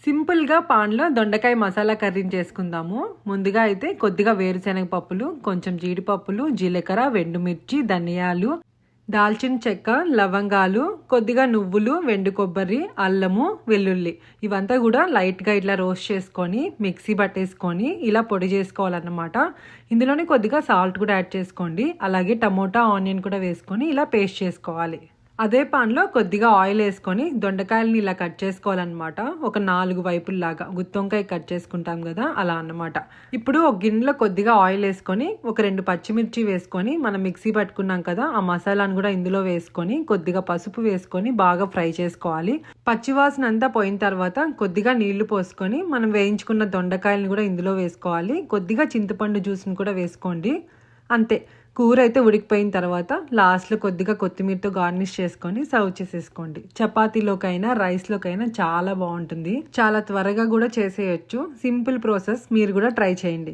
సింపుల్గా పాన్లో దొండకాయ మసాలా కర్రీని చేసుకుందాము. ముందుగా అయితే కొద్దిగా వేరుశనగ పప్పులు, కొంచెం జీడిపప్పులు, జీలకర్ర, ఎండుమిర్చి, ధనియాలు, దాల్చిన చెక్క, లవంగాలు, కొద్దిగా నువ్వులు, వెండు కొబ్బరి, అల్లము, వెల్లుల్లి ఇవంతా కూడా లైట్గా ఇట్లా రోస్ట్ చేసుకొని మిక్సీ పట్టేసుకొని ఇలా పొడి చేసుకోవాలన్నమాట. ఇందులోనే కొద్దిగా సాల్ట్ కూడా యాడ్ చేసుకోండి. అలాగే టమోటా, ఆనియన్ కూడా వేసుకొని ఇలా పేస్ట్ చేసుకోవాలి. అదే పాన్లో కొద్దిగా ఆయిల్ వేసుకొని దొండకాయలని ఇలా కట్ చేసుకోవాలన్నమాట. ఒక 4 వైపుల్లాగా గుత్తొంకాయ కట్ చేసుకుంటాం కదా, అలా అన్నమాట. ఇప్పుడు ఒక గిన్నెలో కొద్దిగా ఆయిల్ వేసుకొని ఒక 2 పచ్చిమిర్చి వేసుకొని మనం మిక్సీ పట్టుకున్నాం కదా, ఆ మసాలాను కూడా ఇందులో వేసుకొని కొద్దిగా పసుపు వేసుకొని బాగా ఫ్రై చేసుకోవాలి. పచ్చివాసన అంతా పోయిన తర్వాత కొద్దిగా నీళ్లు పోసుకొని మనం వేయించుకున్న దొండకాయలను కూడా ఇందులో వేసుకోవాలి. కొద్దిగా చింతపండు జ్యూస్ని కూడా వేసుకోండి. అంతే, కూర అయితే ఉడికిపోయిన తర్వాత లాస్ట్లో కొద్దిగా కొత్తిమీరతో గార్నిష్ చేసుకొని సర్వ్ చేసేసుకోండి. చపాతీలోకైనా రైస్లోకైనా చాలా బాగుంటుంది. చాలా త్వరగా కూడా చేసేయచ్చు. సింపుల్ ప్రాసెస్, మీరు కూడా ట్రై చేయండి.